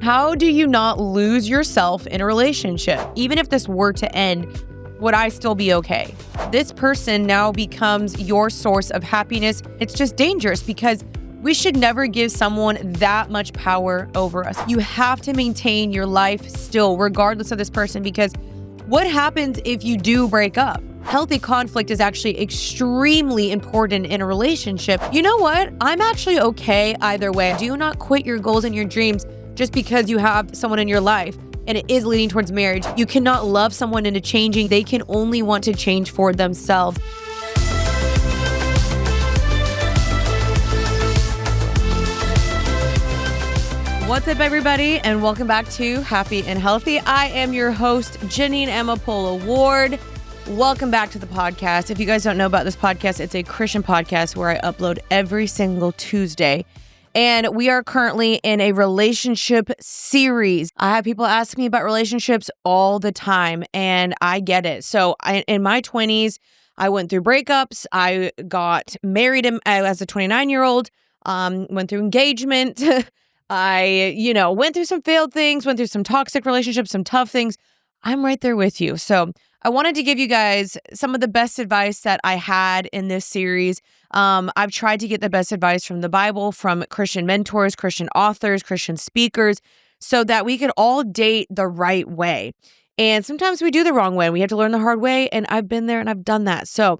How do you not lose yourself in a relationship? Even if this were to end, would I still be okay? This person now becomes your source of happiness. It's just dangerous because we should never give someone that much power over us. You have to maintain your life still, regardless of this person, because what happens if you do break up? Healthy conflict is actually extremely important in a relationship. You know what? I'm actually okay either way. Do not quit your goals and your dreams just because you have someone in your life and it is leading towards marriage. You cannot love someone into changing. They can only want to change for themselves. What's up, everybody, and welcome back to Happy and Healthy. I am your host, Janine Emma Pola Ward. Welcome back to the podcast. If you guys don't know about this podcast, it's a Christian podcast where I upload every single Tuesday. And we are currently in a relationship series. I have people ask me about relationships all the time, and I get it. So in my 20s, I went through breakups. I got married as a 29-year-old, went through engagement. I, went through some failed things, went through some toxic relationships, some tough things. I'm right there with you. So I wanted to give you guys some of the best advice that I had in this series. I've tried to get the best advice from the Bible, from Christian mentors, Christian authors, Christian speakers, so that we could all date the right way. And sometimes we do the wrong way. We have to learn the hard way. And I've been there and I've done that. So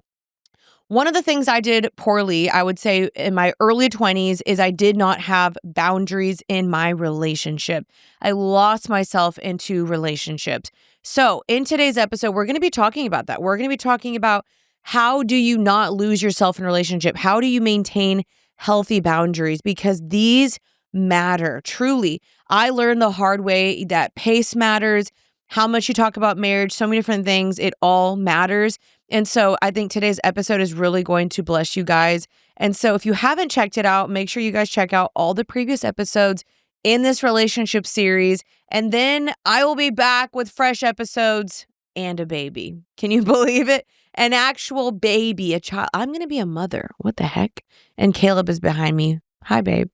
one of the things I did poorly, I would say in my early 20s, is I did not have boundaries in my relationship. I lost myself into relationships. So in today's episode, we're going to be talking about that. We're going to be talking about how do you not lose yourself in a relationship? How do you maintain healthy boundaries? Because these matter, truly. I learned the hard way that pace matters, how much you talk about marriage, so many different things, it all matters. And so I think today's episode is really going to bless you guys. And so if you haven't checked it out, make sure you guys check out all the previous episodes in this relationship series. And then I will be back with fresh episodes and a baby. Can you believe it? An actual baby, a child. I'm going to be a mother. What the heck? And Caleb is behind me. Hi, babe.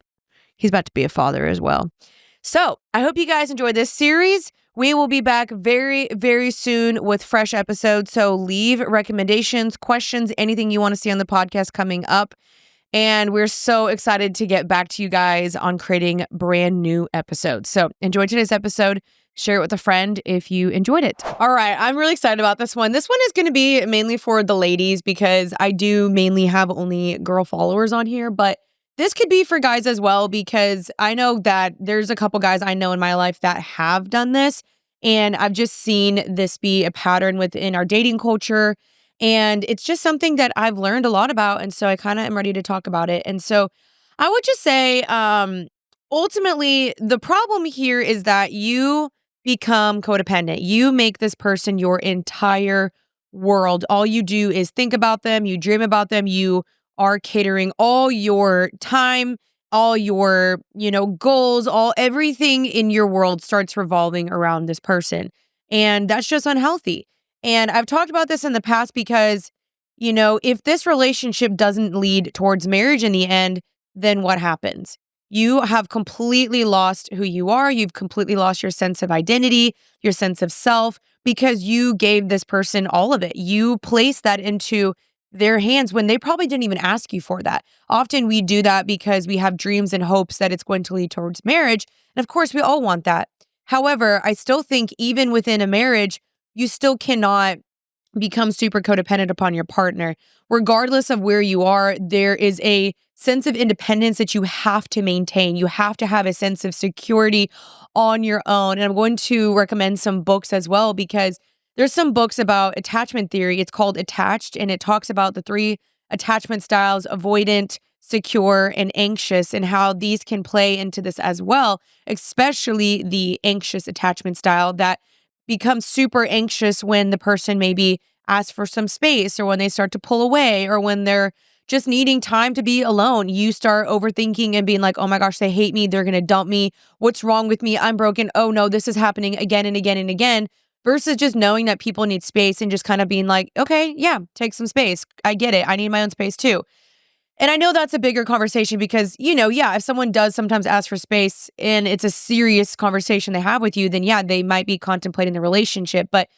He's about to be a father as well. So I hope you guys enjoyed this series. We will be back very, very soon with fresh episodes. So leave recommendations, questions, anything you want to see on the podcast coming up. And we're so excited to get back to you guys on creating brand new episodes. So enjoy today's episode. Share it with a friend if you enjoyed it. All right, I'm really excited about this one. This one is going to be mainly for the ladies because I do mainly have only girl followers on here, but this could be for guys as well because I know that there's a couple guys I know in my life that have done this, and I've just seen this be a pattern within our dating culture, and it's just something that I've learned a lot about, and so I kind of am ready to talk about it. And so I would just say, ultimately, the problem here is that you become codependent. You make this person your entire world. All you do is think about them, you dream about them, you are catering all your time, all your, goals, everything in your world starts revolving around this person. And that's just unhealthy. And I've talked about this in the past because, if this relationship doesn't lead towards marriage in the end, then what happens? You have completely lost who you are. You've completely lost your sense of identity, your sense of self, because you gave this person all of it. You placed that into their hands when they probably didn't even ask you for that. Often we do that because we have dreams and hopes that it's going to lead towards marriage. And of course, we all want that. However, I still think even within a marriage, you still cannot become super codependent upon your partner. Regardless of where you are, there is a sense of independence that you have to maintain. You have to have a sense of security on your own. And I'm going to recommend some books as well because there's some books about attachment theory. It's called Attached, and it talks about the 3 attachment styles: avoidant, secure, and anxious, and how these can play into this as well, especially the anxious attachment style that becomes super anxious when the person maybe asks for some space, or when they start to pull away, or when they're just needing time to be alone. You start overthinking and being like, oh my gosh, they hate me. They're going to dump me. What's wrong with me? I'm broken. Oh no, this is happening again and again and again. Versus just knowing that people need space and just kind of being like, okay, yeah, take some space. I get it. I need my own space too. And I know that's a bigger conversation because, yeah, if someone does sometimes ask for space and it's a serious conversation they have with you, then yeah, they might be contemplating the relationship. But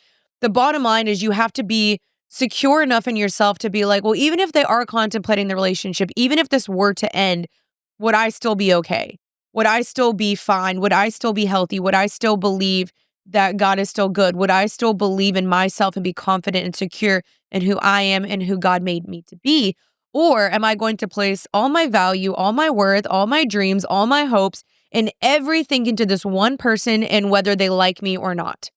the bottom line is you have to be secure enough in yourself to be like, well, even if they are contemplating the relationship, even if this were to end, would I still be okay? Would I still be fine? Would I still be healthy? Would I still believe that God is still good? Would I still believe in myself and be confident and secure in who I am and who God made me to be? Or am I going to place all my value, all my worth, all my dreams, all my hopes, and everything into this one person and whether they like me or not?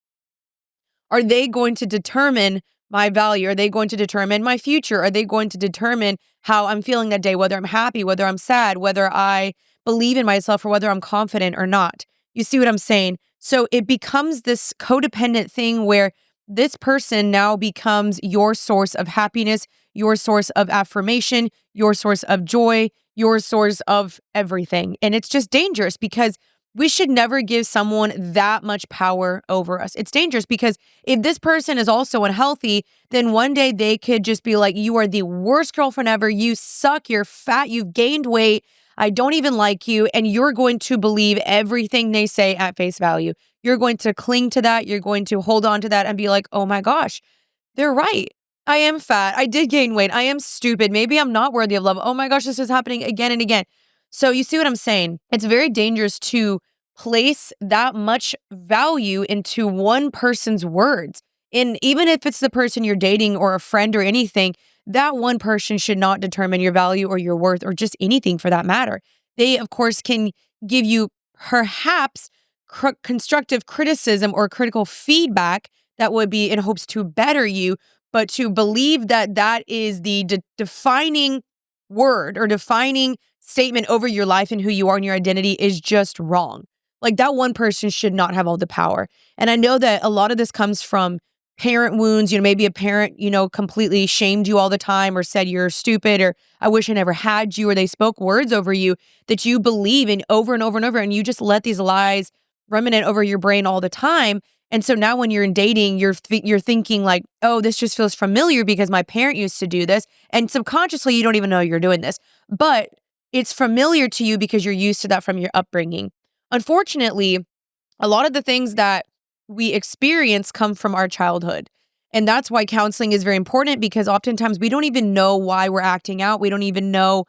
Are they going to determine my value? Are they going to determine my future? Are they going to determine how I'm feeling that day, whether I'm happy, whether I'm sad, whether I believe in myself, or whether I'm confident or not? You see what I'm saying? So it becomes this codependent thing where this person now becomes your source of happiness, your source of affirmation, your source of joy, your source of everything. And it's just dangerous because we should never give someone that much power over us. It's dangerous because if this person is also unhealthy, then one day they could just be like, you are the worst girlfriend ever. You suck. You're fat. You've gained weight. I don't even like you. And you're going to believe everything they say at face value. You're going to cling to that. You're going to hold on to that and be like, oh my gosh, they're right. I am fat. I did gain weight. I am stupid. Maybe I'm not worthy of love. Oh my gosh, this is happening again and again. So you see what I'm saying? It's very dangerous to place that much value into one person's words. And even if it's the person you're dating or a friend or anything, that one person should not determine your value or your worth or just anything for that matter. They, of course, can give you perhaps constructive criticism or critical feedback that would be in hopes to better you, but to believe that that is the defining word or defining statement over your life and who you are and your identity is just wrong. Like that one person should not have all the power. And I know that a lot of this comes from parent wounds. Maybe a parent, completely shamed you all the time or said you're stupid or I wish I never had you or they spoke words over you that you believe in over and over and over. And you just let these lies ruminate over your brain all the time. And so now when you're in dating, you're thinking like, oh, this just feels familiar because my parent used to do this. And subconsciously, you don't even know you're doing this. But it's familiar to you because you're used to that from your upbringing. Unfortunately, a lot of the things that we experience come from our childhood. And that's why counseling is very important because oftentimes we don't even know why we're acting out. We don't even know,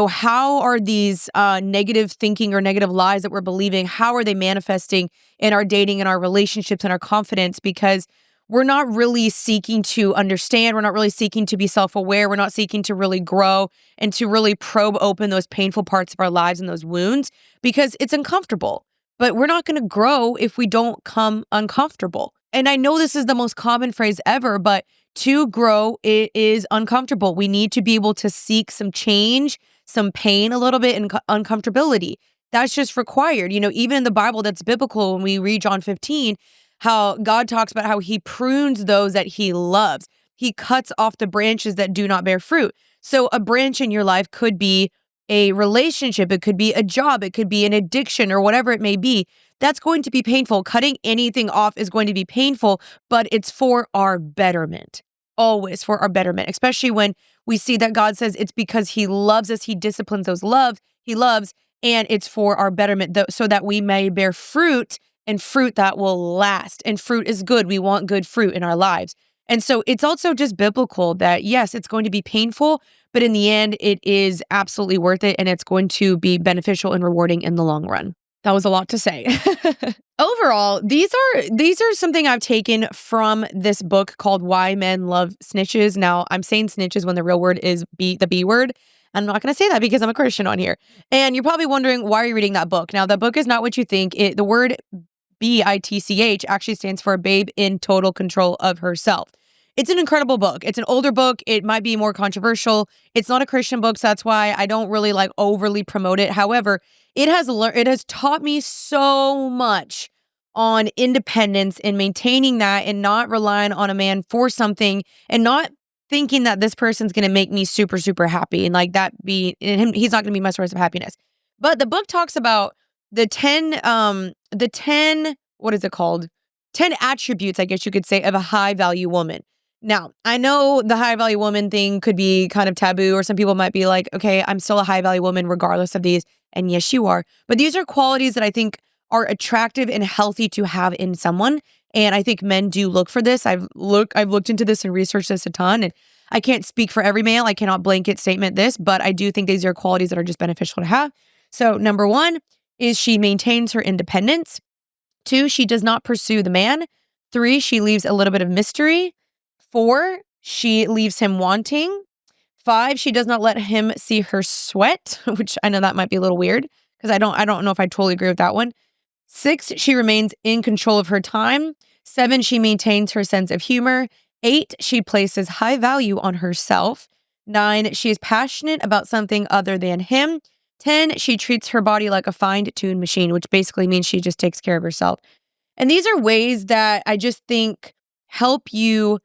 how are these negative thinking or negative lies that we're believing, how are they manifesting in our dating and our relationships and our confidence? Because we're not really seeking to understand. We're not really seeking to be self-aware. We're not seeking to really grow and to really probe open those painful parts of our lives and those wounds because it's uncomfortable. But we're not going to grow if we don't come uncomfortable. And I know this is the most common phrase ever, but to grow, it is uncomfortable. We need to be able to seek some change, some pain a little bit, and uncomfortability. That's just required. Even in the Bible, that's biblical when we read John 15, how God talks about how he prunes those that he loves. He cuts off the branches that do not bear fruit. So a branch in your life could be a relationship, it could be a job, it could be an addiction or whatever it may be. That's going to be painful. Cutting anything off is going to be painful, but it's for our betterment. Always for our betterment, especially when we see that God says it's because he loves us, he disciplines those he loves, and it's for our betterment so that we may bear fruit and fruit that will last. And fruit is good. We want good fruit in our lives. And so it's also just biblical that yes, it's going to be painful, but in the end, it is absolutely worth it and it's going to be beneficial and rewarding in the long run. That was a lot to say. Overall, these are something I've taken from this book called Why Men Love Snitches. Now, I'm saying snitches when the real word is the B word. I'm not going to say that because I'm a Christian on here. And you're probably wondering, why are you reading that book? Now, the book is not what you think. The word BITCH actually stands for Babe in Total Control of Herself. It's an incredible book. It's an older book. It might be more controversial. It's not a Christian book, so that's why I don't really overly promote it. However, it has taught me so much on independence and maintaining that and not relying on a man for something and not thinking that this person's going to make me super, super happy and he's not going to be my source of happiness. But the book talks about the 10, what is it called? 10 attributes, I guess you could say, of a high value woman. Now, I know the high value woman thing could be kind of taboo, or some people might be like, okay, I'm still a high value woman regardless of these. And yes, you are. But these are qualities that I think are attractive and healthy to have in someone. And I think men do look for this. I've looked into this and researched this a ton. And I can't speak for every male. I cannot blanket statement this, but I do think these are qualities that are just beneficial to have. So number one is she maintains her independence. Two, she does not pursue the man. Three, she leaves a little bit of mystery. Four, she leaves him wanting. Five, she does not let him see her sweat, which I know that might be a little weird because I don't know if I totally agree with that one. Six, she remains in control of her time. Seven, she maintains her sense of humor. Eight, she places high value on herself. Nine, she is passionate about something other than him. 10, she treats her body like a fine-tuned machine, which basically means she just takes care of herself. And these are ways that I just think help you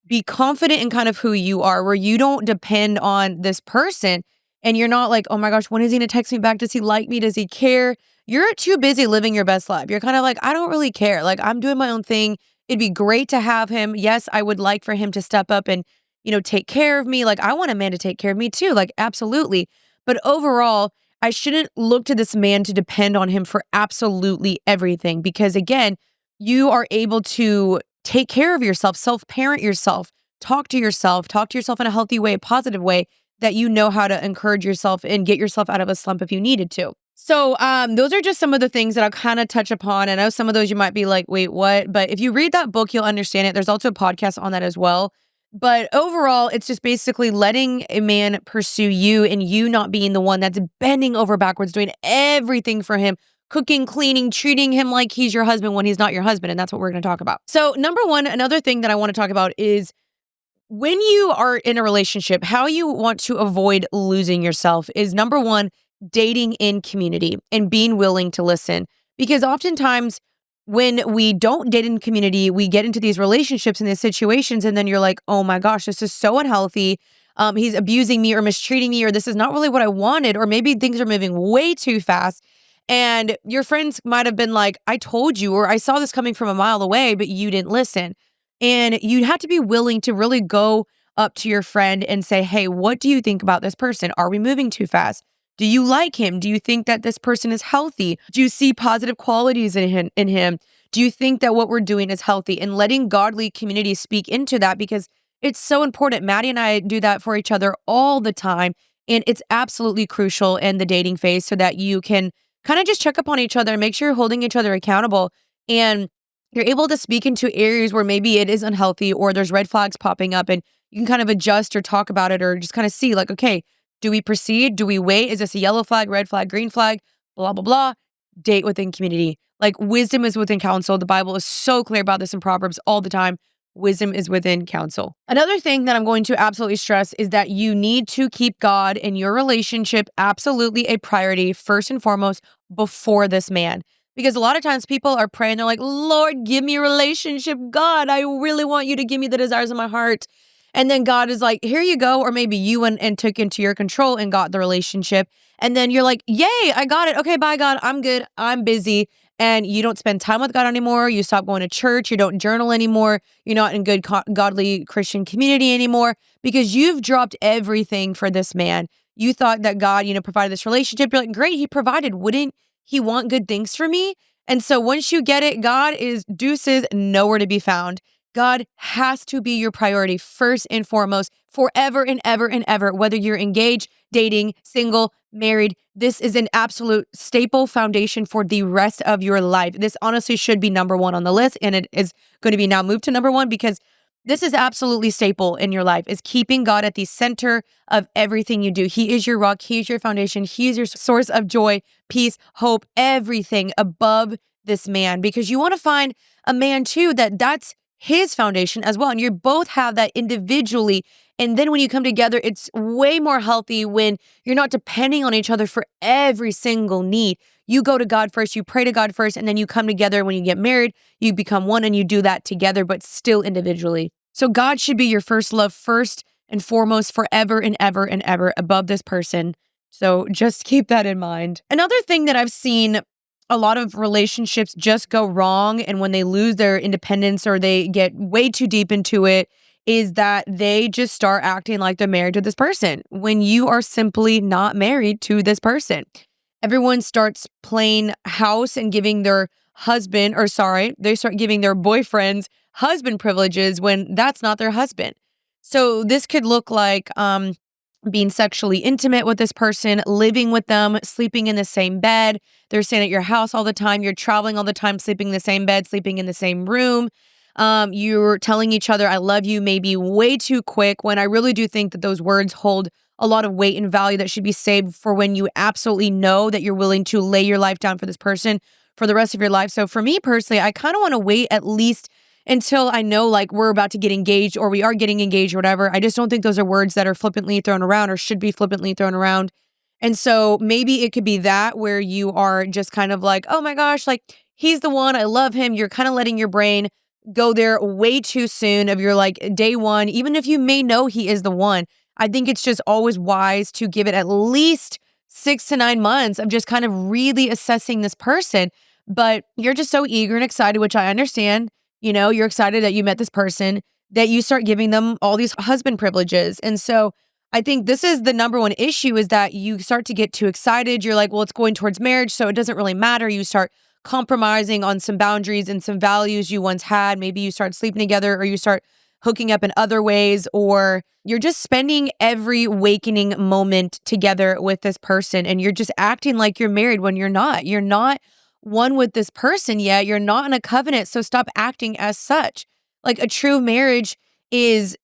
be confident in kind of who you are, where you don't depend on this person and you're not like, oh my gosh, when is he gonna text me back? Does he like me? Does he care? You're too busy living your best life. You're kind of like, I don't really care. Like, I'm doing my own thing. It'd be great to have him. Yes, I would like for him to step up and, take care of me. Like, I want a man to take care of me too. Like, absolutely. But overall, I shouldn't look to this man to depend on him for absolutely everything because, again, you are able to take care of yourself, self-parent yourself, talk to yourself in a healthy way, a positive way that you know how to encourage yourself and get yourself out of a slump if you needed to. So those are just some of the things that I'll kind of touch upon. I know some of those you might be like, wait, what? But if you read that book, you'll understand it. There's also a podcast on that as well. But overall, it's just basically letting a man pursue you and you not being the one that's bending over backwards, doing everything for him, cooking, cleaning, treating him like he's your husband when he's not your husband. And that's what we're going to talk about. So, number one, another thing that I want to talk about is when you are in a relationship, how you want to avoid losing yourself is number one, dating in community and being willing to listen. Because oftentimes, when we don't date in community, we get into these relationships and these situations, and then you're like, oh my gosh, this is so unhealthy. He's abusing me or mistreating me, or this is not really what I wanted, or maybe things are moving way too fast. And your friends might have been like, I told you, or I saw this coming from a mile away, but you didn't listen. And you'd have to be willing to really go up to your friend and say, hey, what do you think about this person? Are we moving too fast? Do you like him? Do you think that this person is healthy? Do you see positive qualities in him? Do you think that what we're doing is healthy? And letting godly community speak into that because it's so important. Maddie and I do that for each other all the time. And it's absolutely crucial in the dating phase so that you can kind of just check up on each other and make sure you're holding each other accountable. And you're able to speak into areas where maybe it is unhealthy or there's red flags popping up and you can kind of adjust or talk about it or just kind of see like, okay, do we proceed? Do we wait? Is this a yellow flag, red flag, green flag? Blah, blah, blah. Date within community. Like wisdom is within counsel. The Bible is so clear about this in Proverbs all the time. Wisdom is within counsel. Another thing that I'm going to absolutely stress is that you need to keep God in your relationship absolutely a priority, first and foremost, before this man. Because a lot of times people are praying, they're like, Lord, give me a relationship. God, I really want you to give me the desires of my heart. And then God is like, here you go. Or maybe you went and took into your control and got the relationship. And then you're like, yay, I got it. Okay, bye, God. I'm good. I'm busy. And you don't spend time with God anymore. You stop going to church. You don't journal anymore. You're not in good, godly Christian community anymore because you've dropped everything for this man. You thought that God, provided this relationship. You're like, great, he provided. Wouldn't he want good things for me? And so once you get it, God is deuces, nowhere to be found. God has to be your priority first and foremost, forever and ever and ever, whether you're engaged, dating, single, married. This is an absolute staple foundation for the rest of your life. This honestly should be number one on the list, and it is going to be now moved to number one because this is absolutely staple in your life, is keeping God at the center of everything you do. He is your rock. He is your foundation. He is your source of joy, peace, hope, everything above this man, because you want to find a man too that's his foundation as well. And you both have that individually. And then when you come together, it's way more healthy when you're not depending on each other for every single need. You go to God first, you pray to God first, and then you come together. When you get married, you become one and you do that together, but still individually. So God should be your first love, first and foremost, forever and ever and ever above this person. So just keep that in mind. Another thing that I've seen a lot of relationships just go wrong, and when they lose their independence or they get way too deep into it, is that they just start acting like they're married to this person when you are simply not married to this person. Everyone starts playing house and giving their they start giving their boyfriends husband privileges when that's not their husband. So this could look like being sexually intimate with this person, living with them, sleeping in the same bed. They're staying at your house all the time. You're traveling all the time, sleeping in the same bed, sleeping in the same room. You're telling each other, I love you, maybe way too quick, when I really do think that those words hold a lot of weight and value that should be saved for when you absolutely know that you're willing to lay your life down for this person for the rest of your life. So for me personally, I kind of want to wait at least until I know like we're about to get engaged or we are getting engaged or whatever. I just don't think those are words that are flippantly thrown around or should be flippantly thrown around. And so maybe it could be that where you are just kind of like, oh my gosh, like he's the one. I love him. You're kind of letting your brain go there way too soon of your like day one, even if you may know he is the one. I think it's just always wise to give it at least 6 to 9 months of just kind of really assessing this person. But you're just so eager and excited, which I understand. You're excited that you met this person, that you start giving them all these husband privileges. And so I think this is the number one issue is that you start to get too excited. You're like, well, it's going towards marriage, so it doesn't really matter. You start compromising on some boundaries and some values you once had. Maybe you start sleeping together or you start hooking up in other ways, or you're just spending every wakening moment together with this person and you're just acting like you're married when you're not. You're not one with this person yet. You're not in a covenant, so stop acting as such. Like a true marriage is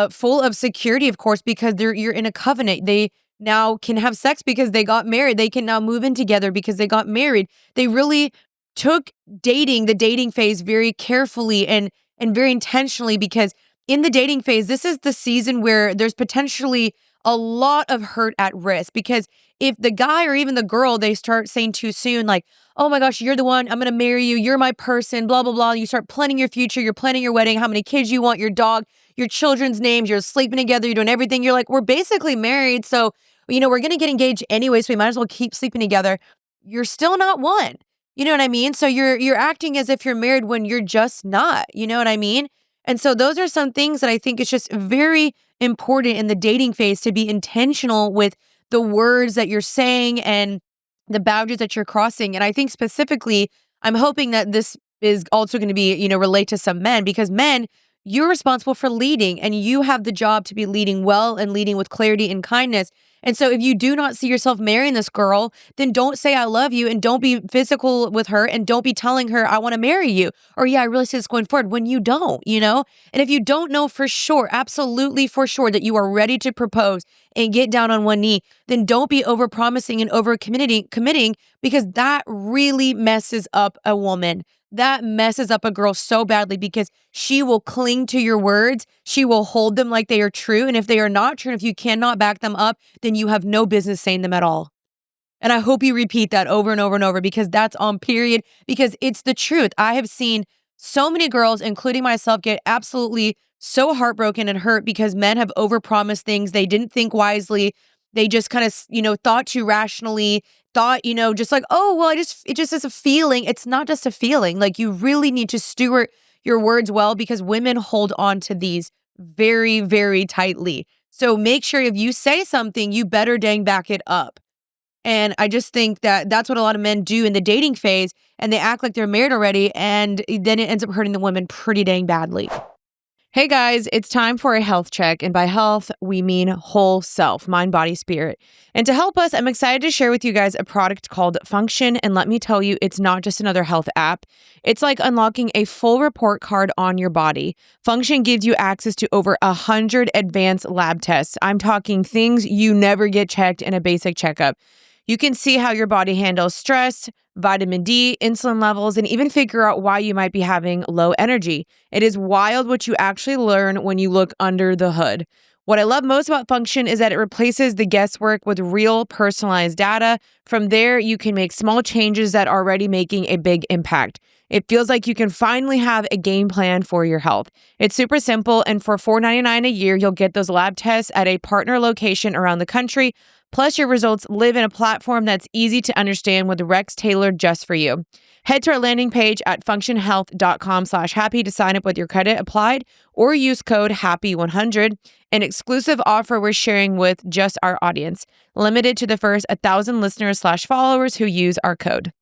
full of security, of course, because you're in a covenant. They now can have sex because they got married. They can now move in together because they got married. They really took the dating phase very carefully and very intentionally, because in the dating phase, this is the season where there's potentially a lot of hurt at risk. Because if the guy or even the girl, they start saying too soon, like, oh my gosh, you're the one, I'm going to marry you, you're my person, blah, blah, blah. You start planning your future, you're planning your wedding, how many kids you want, your dog, your children's names, you're sleeping together, you're doing everything. You're like, we're basically married. So, we're going to get engaged anyway, so we might as well keep sleeping together. You're still not one. You know what I mean? So you're acting as if you're married when you're just not. You know what I mean? And so those are some things that I think is just very important in the dating phase, to be intentional with the words that you're saying and the boundaries that you're crossing. And I think specifically, I'm hoping that this is also going to be, relate to some men, because men, you're responsible for leading and you have the job to be leading well and leading with clarity and kindness. And so if you do not see yourself marrying this girl, then don't say I love you and don't be physical with her and don't be telling her I want to marry you. Or yeah, I really see this going forward, when you don't, And if you don't know for sure, absolutely for sure, that you are ready to propose and get down on one knee, then don't be over-promising and over-committing, because that really messes up a woman. That messes up a girl so badly, because she will cling to your words. She will hold them like they are true. And if they are not true, and if you cannot back them up, then you have no business saying them at all. And I hope you repeat that over and over and over, because that's on period, because it's the truth. I have seen so many girls, including myself, get absolutely so heartbroken and hurt because men have overpromised things. They didn't think wisely. They just kind of, thought too rationally, thought, just like, oh, well, it just is a feeling. It's not just a feeling. Like, you really need to steward your words well, because women hold on to these very, very tightly. So make sure if you say something, you better dang back it up. And I just think that that's what a lot of men do in the dating phase, and they act like they're married already, and then it ends up hurting the women pretty dang badly. Hey guys, it's time for a health check. And by health, we mean whole self, mind, body, spirit. And to help us, I'm excited to share with you guys a product called Function. And let me tell you, it's not just another health app. It's like unlocking a full report card on your body. Function gives you access to over 100 advanced lab tests. I'm talking things you never get checked in a basic checkup. You can see how your body handles stress, vitamin D, insulin levels, and even figure out why you might be having low energy. It is wild what you actually learn when you look under the hood. What I love most about Function is that it replaces the guesswork with real personalized data. From there, you can make small changes that are already making a big impact. It feels like you can finally have a game plan for your health. It's super simple, and for $4.99 a year, you'll get those lab tests at a partner location around the country, Plus, your results live in a platform that's easy to understand with Rex tailored just for you. Head to our landing page at functionhealth.com/happy to sign up with your credit applied or use code HAPPY100, an exclusive offer we're sharing with just our audience, limited to the first 1,000 listeners/followers who use our code.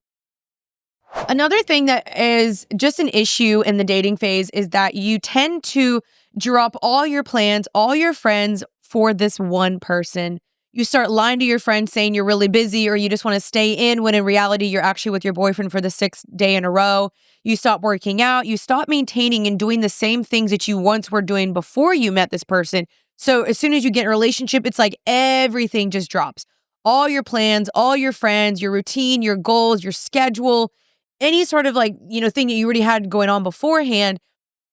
Another thing that is just an issue in the dating phase is that you tend to drop all your plans, all your friends for this one person. You start lying to your friends saying you're really busy or you just want to stay in when in reality you're actually with your boyfriend for the 6th day in a row. You stop working out, you stop maintaining and doing the same things that you once were doing before you met this person. So as soon as you get in a relationship, it's like everything just drops. All your plans, all your friends, your routine, your goals, your schedule, any sort of thing that you already had going on beforehand,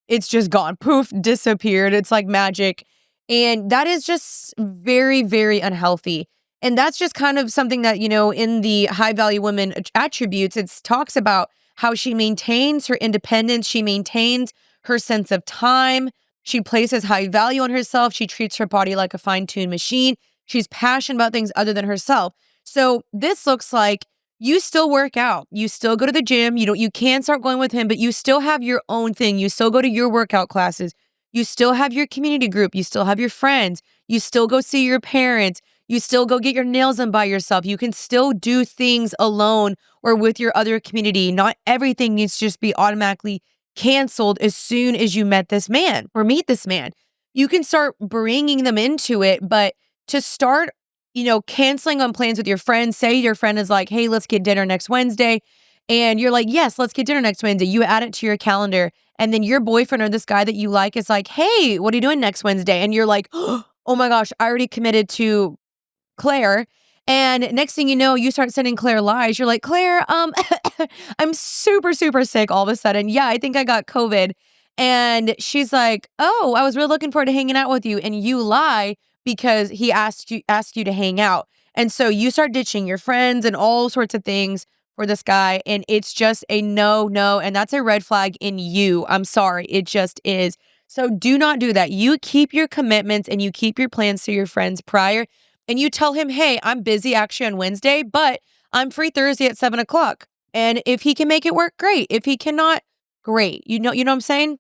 it's just gone. Poof, disappeared. It's like magic. And that is just very, very unhealthy. And that's just kind of something that, in the high value women attributes, it talks about how she maintains her independence. She maintains her sense of time. She places high value on herself. She treats her body like a fine-tuned machine. She's passionate about things other than herself. So this looks like you still work out. You still go to the gym. You can start going with him, but you still have your own thing. You still go to your workout classes. You still have your community group. You still have your friends. You still go see your parents. You still go get your nails done by yourself. You can still do things alone or with your other community. Not everything needs to just be automatically canceled as soon as you met this man or meet this man. You can start bringing them into it, but to start canceling on plans with your friends. Say your friend is like, hey, let's get dinner next Wednesday. And you're like, yes, let's get dinner next Wednesday. You add it to your calendar. And then your boyfriend or this guy that you like is like, hey, what are you doing next Wednesday? And you're like, oh my gosh, I already committed to Claire. And next thing you know, you start sending Claire lies. You're like, Claire, I'm super, super sick all of a sudden. Yeah, I think I got COVID. And she's like, oh, I was really looking forward to hanging out with you. And you lie because he asked you to hang out. And so you start ditching your friends and all sorts of things for this guy. And it's just a no. And that's a red flag in you. I'm sorry. It just is. So do not do that. You keep your commitments and you keep your plans to your friends prior. And you tell him, hey, I'm busy actually on Wednesday, but I'm free Thursday at 7:00. And if he can make it work, great. If he cannot, great. You know what I'm saying?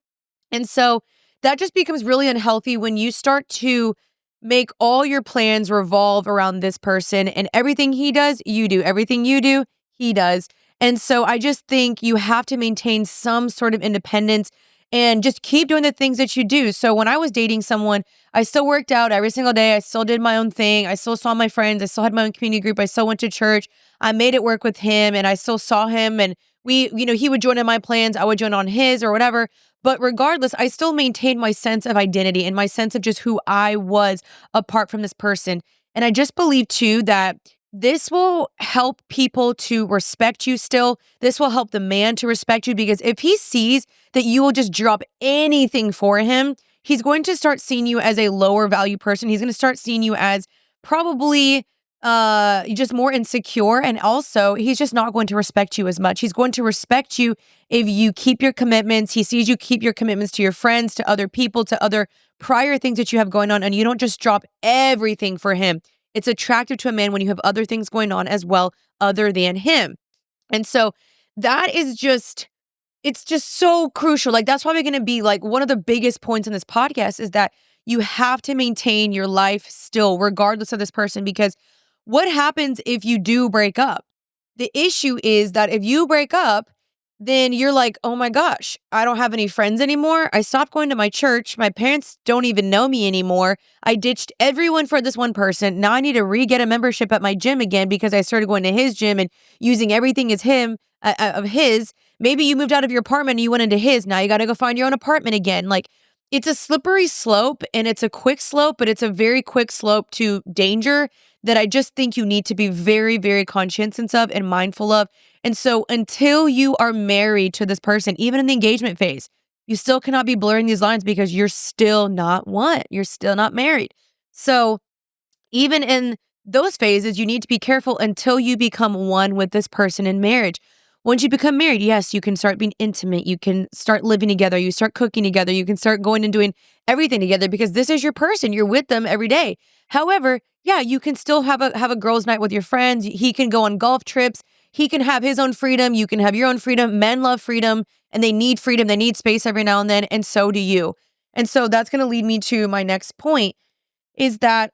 And so that just becomes really unhealthy when you start to make all your plans revolve around this person and everything he does, you do. Everything you do, he does. And so I just think you have to maintain some sort of independence and just keep doing the things that you do. So when I was dating someone, I still worked out every single day. I still did my own thing. I still saw my friends. I still had my own community group. I still went to church. I made it work with him and I still saw him and he would join in my plans. I would join on his or whatever. But regardless, I still maintained my sense of identity and my sense of just who I was apart from this person. And I just believe too that this will help people to respect you still. This will help the man to respect you because if he sees that you will just drop anything for him, he's going to start seeing you as a lower value person. He's going to start seeing you as probably just more insecure. And also, he's just not going to respect you as much. He's going to respect you if you keep your commitments. He sees you keep your commitments to your friends, to other people, to other prior things that you have going on, and you don't just drop everything for him. It's attractive to a man when you have other things going on as well, other than him. And so that is just, it's just so crucial. Like, that's probably going to be like one of the biggest points in this podcast is that you have to maintain your life still, regardless of this person, because what happens if you do break up? The issue is that if you break up, then you're like, oh my gosh, I don't have any friends anymore. I stopped going to my church. My parents don't even know me anymore. I ditched everyone for this one person. Now I need to re-get a membership at my gym again because I started going to his gym and using everything as of his. Maybe you moved out of your apartment and you went into his. Now you got to go find your own apartment again. Like, it's a slippery slope and it's a quick slope, but it's a very quick slope to danger that I just think you need to be very, very conscientious of and mindful of. And so until you are married to this person, even in the engagement phase, you still cannot be blurring these lines because you're still not one. You're still not married. So even in those phases, you need to be careful until you become one with this person in marriage. Once you become married, yes, you can start being intimate. You can start living together. You start cooking together. You can start going and doing everything together because this is your person. You're with them every day. However, yeah, you can still have a girls' night with your friends. He can go on golf trips. He can have his own freedom. You can have your own freedom. Men love freedom and they need freedom. They need space every now and then, and so do you. And so that's going to lead me to my next point is that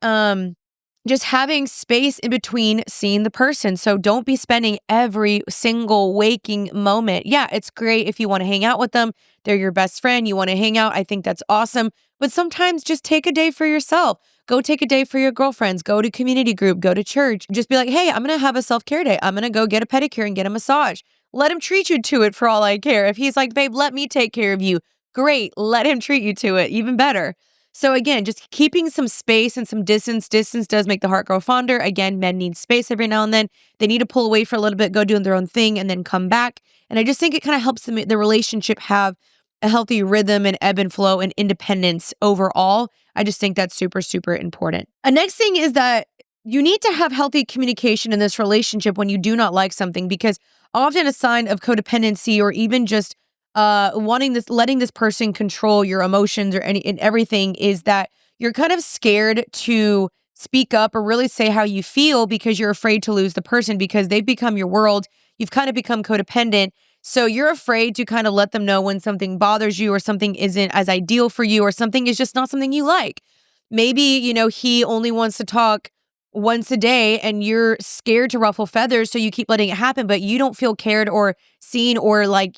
just having space in between seeing the person. So don't be spending every single waking moment. Yeah, it's great if you want to hang out with them. They're your best friend. You want to hang out. I think that's awesome. But sometimes just take a day for yourself. Go take a day for your girlfriends. Go to community group. Go to church. Just be like, hey, I'm going to have a self-care day. I'm going to go get a pedicure and get a massage. Let him treat you to it for all I care. If he's like, babe, let me take care of you. Great. Let him treat you to it. Even better. So again, just keeping some space and some distance. Distance does make the heart grow fonder. Again, men need space every now and then. They need to pull away for a little bit, go doing their own thing, and then come back. And I just think it kind of helps the relationship have a healthy rhythm and ebb and flow and independence overall. I just think that's super, super important. A next thing is that you need to have healthy communication in this relationship when you do not like something, because often a sign of codependency or even just letting this person control your emotions or any and everything is that you're kind of scared to speak up or really say how you feel because you're afraid to lose the person because they've become your world. You've kind of become codependent. So you're afraid to kind of let them know when something bothers you or something isn't as ideal for you or something is just not something you like. Maybe, he only wants to talk once a day and you're scared to ruffle feathers, so you keep letting it happen, but you don't feel cared or seen or like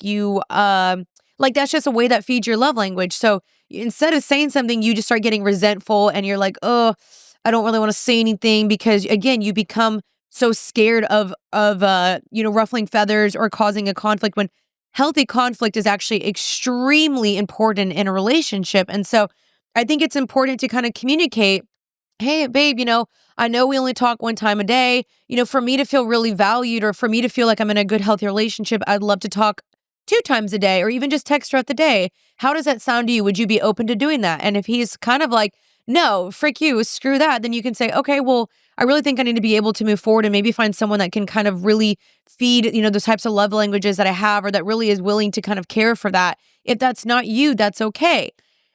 that's just a way that feeds your love language. So instead of saying something, you just start getting resentful and you're like, oh, I don't really want to say anything because again, you become so scared of ruffling feathers or causing a conflict when healthy conflict is actually extremely important in a relationship. And so I think it's important to kind of communicate, hey, babe, I know we only talk one time a day. For me to feel really valued or for me to feel like I'm in a good, healthy relationship, I'd love to talk 2 times a day or even just text throughout the day. How does that sound to you? Would you be open to doing that? And if he's kind of like, no, frick you, screw that, then you can say, okay, well, I really think I need to be able to move forward and maybe find someone that can kind of really feed, those types of love languages that I have or that really is willing to kind of care for that. If that's not you, that's okay.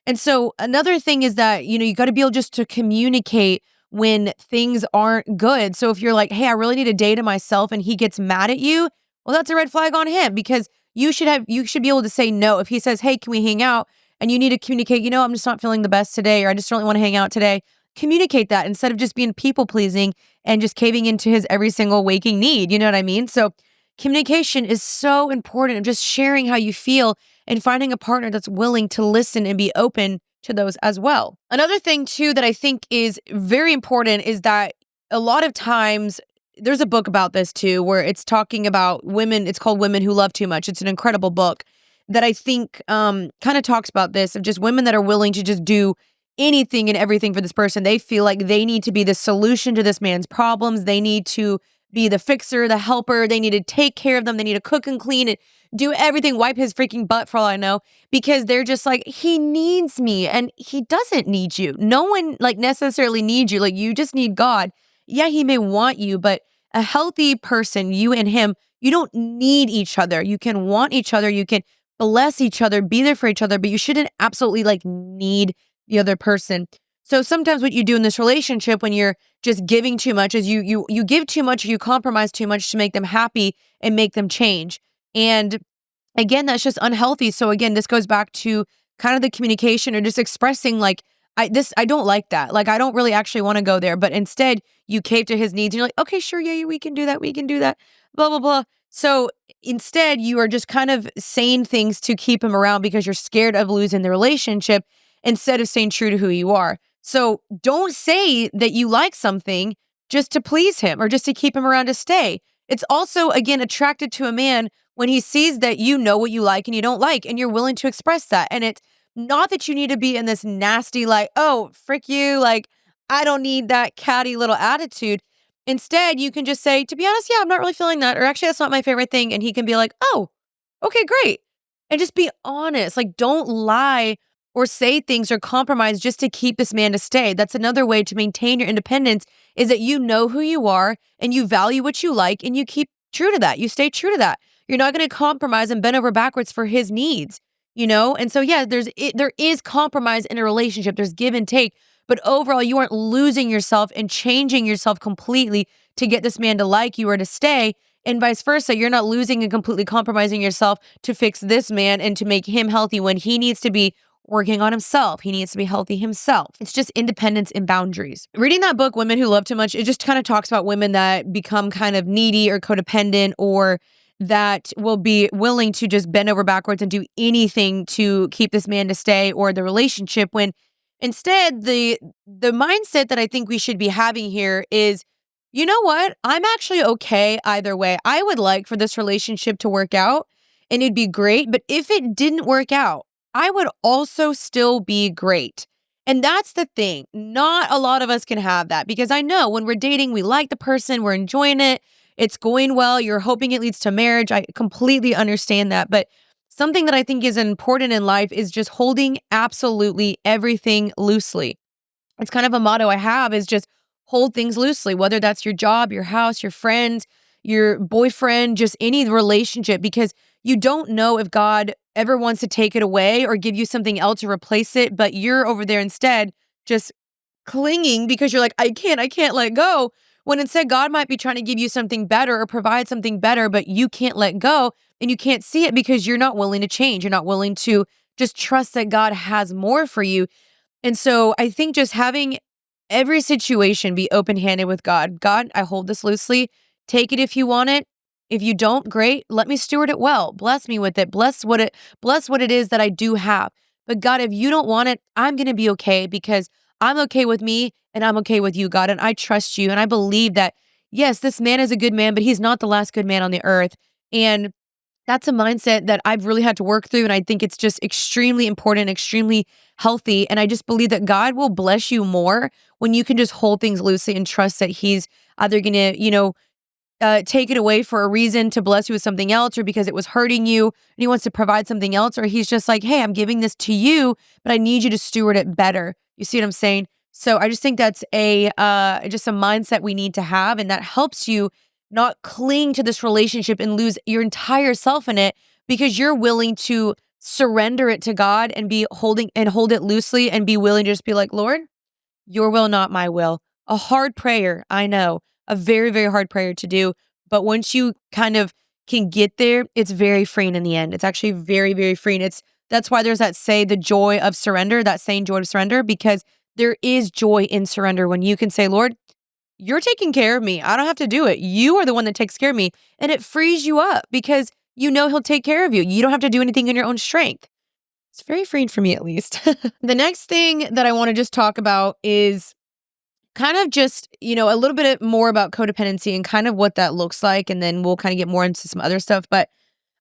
And so another thing is that, you got to be able just to communicate when things aren't good. So if you're like, hey, I really need a day to myself and he gets mad at you, well, that's a red flag on him because you should be able to say no. If he says, hey, can we hang out? And you need to communicate, I'm just not feeling the best today, or I just don't really want to hang out today. Communicate that instead of just being people pleasing and just caving into his every single waking need. You know what I mean? So communication is so important of just sharing how you feel and finding a partner that's willing to listen and be open to those as well. Another thing too that I think is very important is that a lot of times there's a book about this too, where it's talking about women. It's called Women Who Love Too Much. It's an incredible book that I think kind of talks about this of just women that are willing to just do anything and everything for this person. They feel like they need to be the solution to this man's problems. They need to be the fixer, the helper. They need to take care of them. They need to cook and clean and do everything, wipe his freaking butt for all I know, because they're just like, he needs me and he doesn't need you. No one like necessarily needs you. Like you just need God. Yeah, he may want you, but a healthy person, you and him, you don't need each other. You can want each other. You can bless each other, be there for each other, but you shouldn't absolutely like need the other person. So sometimes what you do in this relationship when you're just giving too much is you give too much, or you compromise too much to make them happy and make them change. And again, that's just unhealthy. So again, this goes back to kind of the communication or just expressing like, I don't like that. Like, I don't really actually want to go there. But instead, you cave to his needs. And you're like, okay, sure. Yeah, we can do that. We can do that. Blah, blah, blah. So instead, you are just kind of saying things to keep him around because you're scared of losing the relationship instead of staying true to who you are. So don't say that you like something just to please him or just to keep him around to stay. It's also, again, attracted to a man when he sees that you know what you like and you don't like, and you're willing to express that. And it's not that you need to be in this nasty, like, oh, frick you, like, I don't need that catty little attitude. Instead, you can just say, to be honest, yeah, I'm not really feeling that. Or actually, that's not my favorite thing. And he can be like, oh, okay, great. And just be honest. Like, don't lie or say things or compromise just to keep this man to stay. That's another way to maintain your independence is that you know who you are and you value what you like and you keep true to that. You stay true to that. You're not going to compromise and bend over backwards for his needs, And so, yeah, there is compromise in a relationship. There's give and take, But overall, you aren't losing yourself and changing yourself completely to get this man to like you or to stay. And vice versa, you're not losing and completely compromising yourself to fix this man and to make him healthy when he needs to be working on himself. He needs to be healthy himself. It's just independence and boundaries. Reading that book, Women Who Love Too Much, it just kind of talks about women that become kind of needy or codependent, or that will be willing to just bend over backwards and do anything to keep this man to stay or the relationship, when instead the mindset that I think we should be having here is, you know what? I'm actually okay either way. I would like for this relationship to work out and it'd be great, but if it didn't work out, I would also still be great. And that's the thing. Not a lot of us can have that, because I know when we're dating, we like the person, we're enjoying it, it's going well, you're hoping it leads to marriage. I completely understand that. But something that I think is important in life is just holding absolutely everything loosely. It's kind of a motto I have, is just hold things loosely, whether that's your job, your house, your friends, your boyfriend, just any relationship, because you don't know if God ever wants to take it away or give you something else to replace it, but you're over there instead just clinging because you're like, I can't let go. When instead God might be trying to give you something better or provide something better, but you can't let go and you can't see it because you're not willing to change. You're not willing to just trust that God has more for you. And so I think just having every situation be open-handed with God. God, I hold this loosely. Take it if you want it. If you don't, great. Let me steward it well. Bless me with it. Bless what it is that I do have. But God, if you don't want it, I'm going to be okay, because I'm okay with me and I'm okay with you, God. And I trust you. And I believe that, yes, this man is a good man, but he's not the last good man on the earth. And that's a mindset that I've really had to work through. And I think it's just extremely important, extremely healthy. And I just believe that God will bless you more when you can just hold things loosely and trust that He's either going to, take it away for a reason to bless you with something else, or because it was hurting you and He wants to provide something else, or He's just like, hey, I'm giving this to you, but I need you to steward it better. You see what I'm saying? So I just think that's just a mindset we need to have, and that helps you not cling to this relationship and lose your entire self in it, because you're willing to surrender it to God and hold it loosely and be willing to just be like, Lord, your will, not my will. A hard prayer, I know, a very, very hard prayer to do. But once you kind of can get there, it's very freeing in the end. It's actually very, very freeing. That's why there's the joy of surrender, that saying, joy of surrender, because there is joy in surrender when you can say, Lord, you're taking care of me. I don't have to do it. You are the one that takes care of me. And it frees you up because you know He'll take care of you. You don't have to do anything in your own strength. It's very freeing for me, at least. The next thing that I want to just talk about is kind of just, a little bit more about codependency and kind of what that looks like. And then we'll kind of get more into some other stuff. But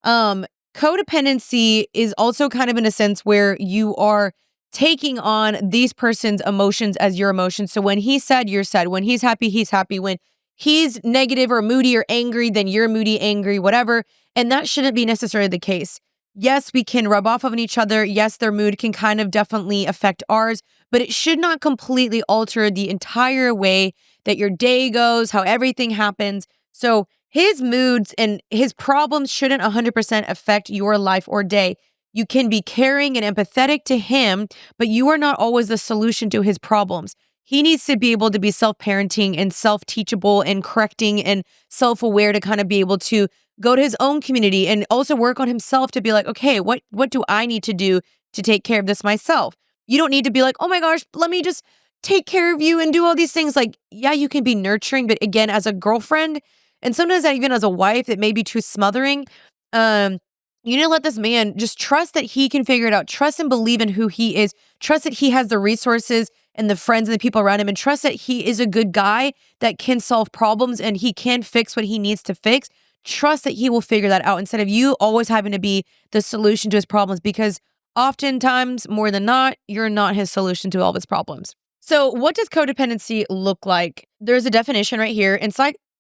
um, codependency is also kind of in a sense where you are taking on these person's emotions as your emotions. So when he's sad, you're sad. When he's happy, he's happy. When he's negative or moody or angry, then you're moody, angry, whatever. And that shouldn't be necessarily the case. Yes, we can rub off on each other. Yes, their mood can kind of definitely affect ours, but it should not completely alter the entire way that your day goes, how everything happens. So his moods and his problems shouldn't 100% affect your life or day. You can be caring and empathetic to him, but you are not always the solution to his problems. He needs to be able to be self-parenting and self-teachable and correcting and self-aware to kind of be able to go to his own community and also work on himself to be like, okay, what do I need to do to take care of this myself? You don't need to be like, oh my gosh, let me just take care of you and do all these things. Like, yeah, you can be nurturing, but again, as a girlfriend, and sometimes even as a wife, it may be too smothering. You need to let this man just trust that he can figure it out. Trust and believe in who he is. Trust that he has the resources and the friends and the people around him, and trust that he is a good guy that can solve problems and he can fix what he needs to fix. Trust that he will figure that out instead of you always having to be the solution to his problems, because oftentimes, more than not, you're not his solution to all of his problems. So what does codependency look like? There's a definition right here.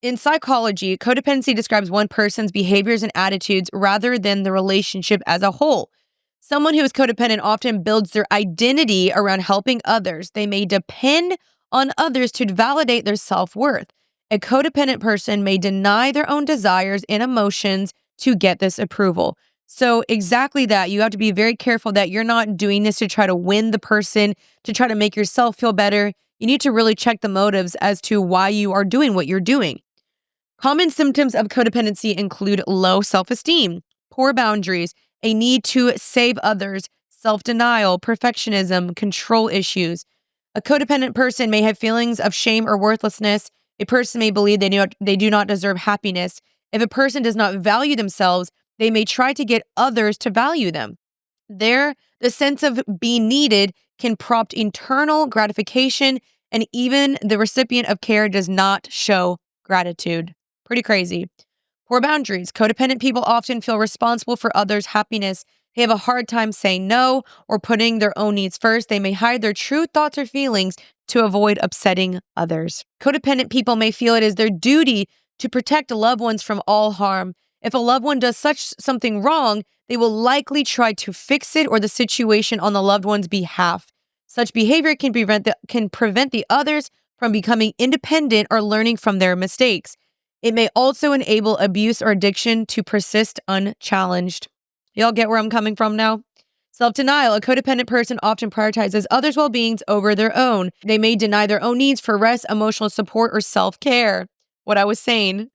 In psychology, codependency describes one person's behaviors and attitudes rather than the relationship as a whole. Someone who is codependent often builds their identity around helping others. They may depend on others to validate their self-worth. A codependent person may deny their own desires and emotions to get this approval. So exactly that. You have to be very careful that you're not doing this to try to win the person, to try to make yourself feel better. You need to really check the motives as to why you are doing what you're doing. Common symptoms of codependency include low self-esteem, poor boundaries, a need to save others, self-denial, perfectionism, control issues. A codependent person may have feelings of shame or worthlessness. A person may believe they do not deserve happiness. If a person does not value themselves, they may try to get others to value them. The sense of being needed can prompt internal gratification, and even the recipient of care does not show gratitude. Pretty crazy. Poor boundaries. Codependent people often feel responsible for others' happiness. They have a hard time saying no or putting their own needs first. They may hide their true thoughts or feelings to avoid upsetting others. Codependent people may feel it is their duty to protect loved ones from all harm. If a loved one does something wrong, they will likely try to fix it or the situation on the loved one's behalf. Such behavior can prevent the others from becoming independent or learning from their mistakes. It may also enable abuse or addiction to persist unchallenged. Y'all get where I'm coming from now? Self-denial. A codependent person often prioritizes others' well-beings over their own. They may deny their own needs for rest, emotional support, or self-care. What I was saying.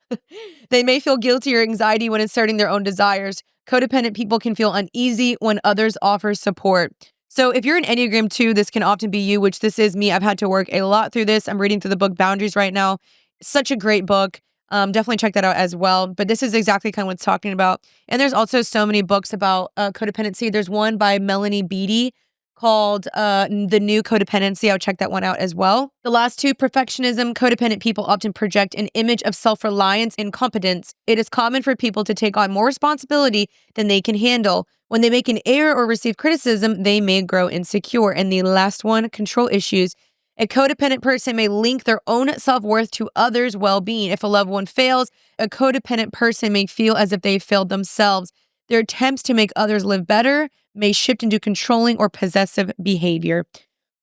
They may feel guilty or anxiety when asserting their own desires. Codependent people can feel uneasy when others offer support. So if you're an Enneagram 2, this can often be you, which this is me. I've had to work a lot through this. I'm reading through the book Boundaries right now. Such a great book. Definitely check that out as well. But this is exactly kind of what it's talking about. And there's also so many books about codependency. There's one by Melanie Beattie called The New Codependency. I'll check that one out as well. The last two, perfectionism. Codependent people often project an image of self-reliance and competence. It is common for people to take on more responsibility than they can handle. When they make an error or receive criticism, they may grow insecure. And the last one, control issues. A codependent person may link their own self-worth to others' well-being. If a loved one fails, a codependent person may feel as if they've failed themselves. Their attempts to make others live better may shift into controlling or possessive behavior.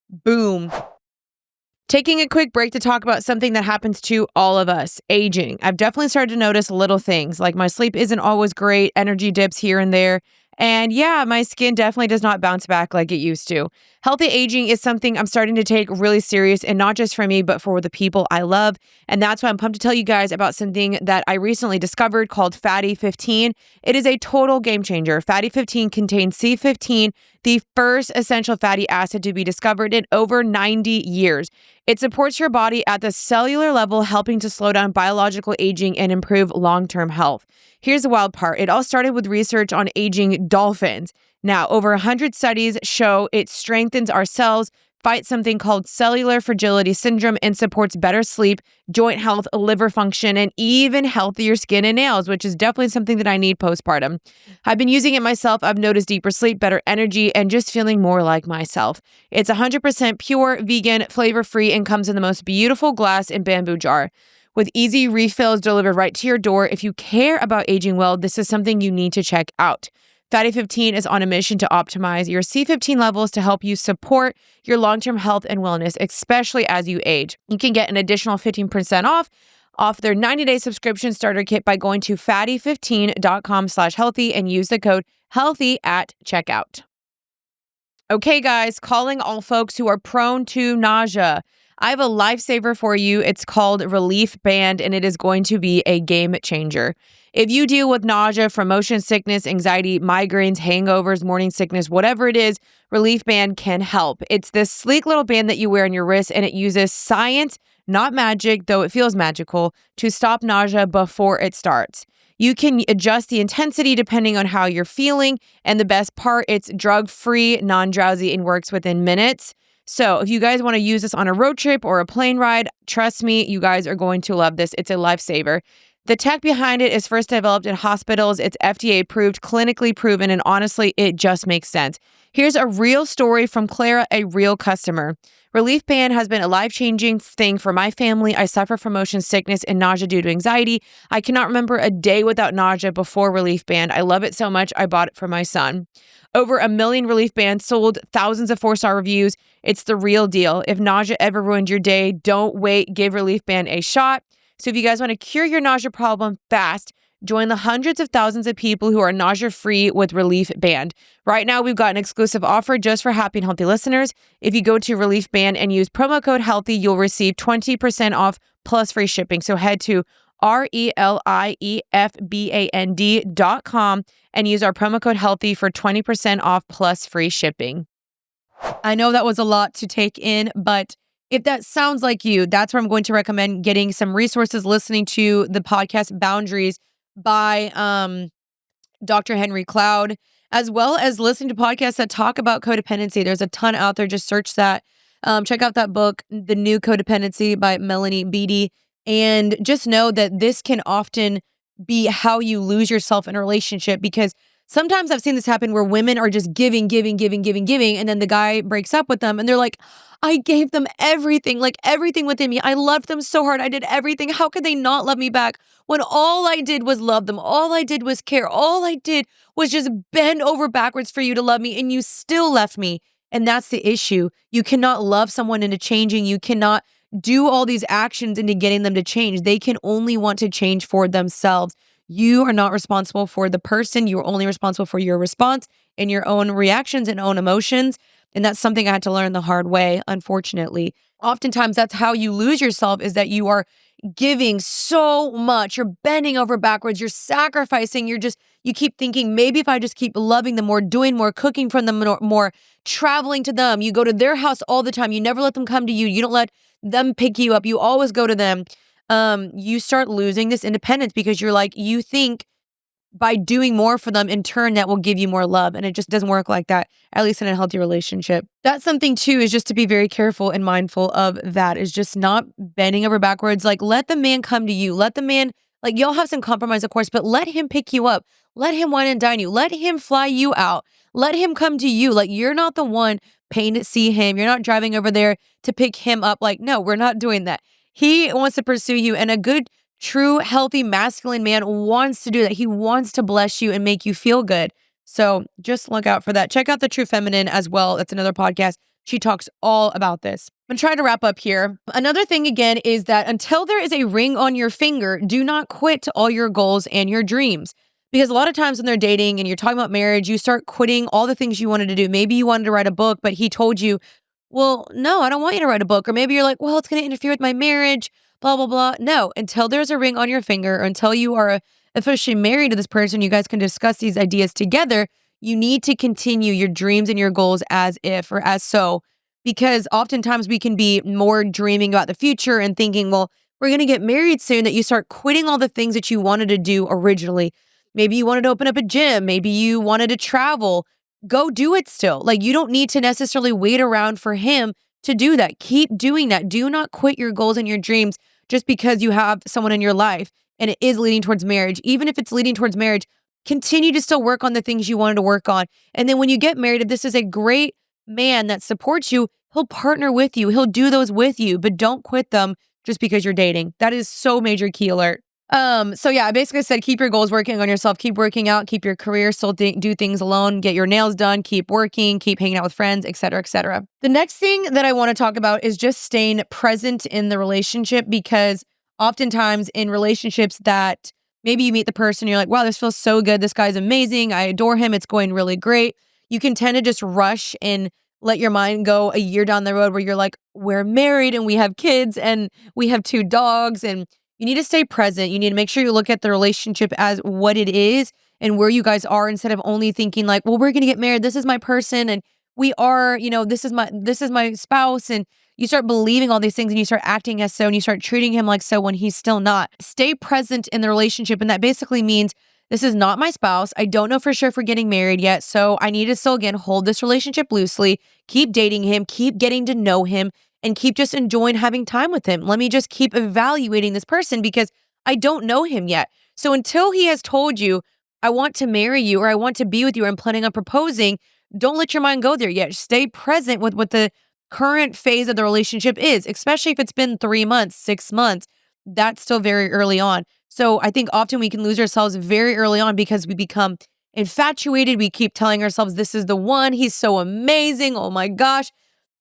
Boom. Taking a quick break to talk about something that happens to all of us, aging. I've definitely started to notice little things like my sleep isn't always great, energy dips here and there. And yeah, my skin definitely does not bounce back like it used to. Healthy aging is something I'm starting to take really serious, and not just for me, but for the people I love. And that's why I'm pumped to tell you guys about something that I recently discovered called Fatty 15. It is a total game changer. Fatty 15 contains C15, the first essential fatty acid to be discovered in over 90 years. It supports your body at the cellular level, helping to slow down biological aging and improve long-term health. Here's the wild part. It all started with research on aging dolphins. Now, over 100 studies show it strengthens our cells, fights something called cellular fragility syndrome, and supports better sleep, joint health, liver function, and even healthier skin and nails, which is definitely something that I need postpartum. I've been using it myself. I've noticed deeper sleep, better energy, and just feeling more like myself. It's 100% pure, vegan, flavor-free, and comes in the most beautiful glass and bamboo jar. With easy refills delivered right to your door. If you care about aging well, this is something you need to check out. Fatty 15 is on a mission to optimize your C15 levels to help you support your long-term health and wellness, especially as you age. You can get an additional 15% off their 90-day subscription starter kit by going to fatty15.com/healthy and use the code HEALTHY at checkout. Okay, guys, calling all folks who are prone to nausea. I have a lifesaver for you. It's called Relief Band, and it is going to be a game changer. If you deal with nausea from motion sickness, anxiety, migraines, hangovers, morning sickness, whatever it is, Relief Band can help. It's this sleek little band that you wear on your wrist, and it uses science, not magic, though it feels magical, to stop nausea before it starts. You can adjust the intensity depending on how you're feeling, and the best part, it's drug-free, non-drowsy, and works within minutes. So if you guys want to use this on a road trip or a plane ride, trust me, you guys are going to love this. It's a lifesaver. The tech behind it is first developed in hospitals. It's FDA approved, clinically proven, and honestly, it just makes sense. Here's a real story from Clara, a real customer. Relief Band has been a life-changing thing for my family. I suffer from motion sickness and nausea due to anxiety. I cannot remember a day without nausea before Relief Band. I love it so much, I bought it for my son. Over 1 million Relief Bands sold, thousands of 4-star reviews. It's the real deal. If nausea ever ruined your day, don't wait. Give Relief Band a shot. So if you guys want to cure your nausea problem fast, Join the hundreds of thousands of people who are nausea-free with Relief Band. Right now, we've got an exclusive offer just for Happy and Healthy listeners. If you go to Relief Band and use promo code HEALTHY, you'll receive 20% off plus free shipping. So head to RELIEFBAND.com and use our promo code HEALTHY for 20% off plus free shipping. I know that was a lot to take in, but if that sounds like you, that's where I'm going to recommend getting some resources, listening to the podcast Boundaries by Dr. Henry Cloud, as well as listening to podcasts that talk about codependency. There's a ton out there. Just search that. Check out that book, The New Codependency by Melanie Beattie. And just know that this can often be how you lose yourself in a relationship, because sometimes I've seen this happen where women are just giving, and then the guy breaks up with them and they're like, I gave them everything, like everything within me. I loved them so hard. I did everything. How could they not love me back when all I did was love them? All I did was care. All I did was just bend over backwards for you to love me, and you still left me. And that's the issue. You cannot love someone into changing. You cannot do all these actions into getting them to change. They can only want to change for themselves. You are not responsible for the person. You're only responsible for your response and your own reactions and own emotions. And that's something I had to learn the hard way, unfortunately. Oftentimes, that's how you lose yourself, is that you are giving so much. You're bending over backwards. You're sacrificing. You keep thinking, maybe if I just keep loving them more, doing more, cooking for them more, traveling to them. You go to their house all the time. You never let them come to you. You don't let them pick you up. You always go to them. You start losing this independence because you think by doing more for them, in turn, that will give you more love. And it just doesn't work like that, at least in a healthy relationship. That's something too, is just to be very careful and mindful of that, is just not bending over backwards. Like, let the man come to you. Let the man, like, you'll have some compromise, of course, but let him pick you up. Let him wine and dine you. Let him fly you out. Let him come to you. Like, you're not the one paying to see him. You're not driving over there to pick him up. Like, no, we're not doing that. He wants to pursue you, and a good, true, healthy, masculine man wants to do that. He wants to bless you and make you feel good. So just look out for that. Check out The True Feminine as well. That's another podcast. She talks all about this. I'm trying to wrap up here. Another thing, again, is that until there is a ring on your finger, do not quit all your goals and your dreams. Because a lot of times when they're dating and you're talking about marriage, you start quitting all the things you wanted to do. Maybe you wanted to write a book, but he told you, well, no, I don't want you to write a book. Or maybe you're like, well, it's going to interfere with my marriage, blah, blah, blah. No, until there's a ring on your finger, or until you are officially married to this person, you guys can discuss these ideas together. You need to continue your dreams and your goals as if, or as so, because oftentimes we can be more dreaming about the future and thinking, well, we're going to get married soon, that you start quitting all the things that you wanted to do originally. Maybe you wanted to open up a gym. Maybe you wanted to travel. Go do it still. Like, you don't need to necessarily wait around for him to do that. Keep doing that. Do not quit your goals and your dreams just because you have someone in your life and it is leading towards marriage. Even if it's leading towards marriage, continue to still work on the things you wanted to work on. And then when you get married, if this is a great man that supports you, he'll partner with you. He'll do those with you, but don't quit them just because you're dating. That is so major key alert. So yeah, I basically said, keep your goals, working on yourself, keep working out, keep your career, still do things alone, get your nails done, keep working, keep hanging out with friends, et cetera, et cetera. The next thing that I want to talk about is just staying present in the relationship, because oftentimes in relationships that maybe you meet the person, you're like, wow, this feels so good. This guy's amazing. I adore him. It's going really great. You can tend to just rush and let your mind go a year down the road where you're like, we're married and we have kids and we have 2 dogs, and you need to stay present. You need to make sure you look at the relationship as what it is and where you guys are, instead of only thinking like, well, we're going to get married. This is my person and we are, this is my spouse. And you start believing all these things and you start acting as so, and you start treating him like so when he's still not. Stay present in the relationship. And that basically means, this is not my spouse. I don't know for sure if we're getting married yet. So I need to still, again, hold this relationship loosely, keep dating him, keep getting to know him, and keep just enjoying having time with him. Let me just keep evaluating this person because I don't know him yet. So until he has told you, I want to marry you, or I want to be with you, or I'm planning on proposing, don't let your mind go there yet. Stay present with what the current phase of the relationship is, especially if it's been 3 months, 6 months. That's still very early on. So I think often we can lose ourselves very early on because we become infatuated. We keep telling ourselves, this is the one. He's so amazing. Oh my gosh.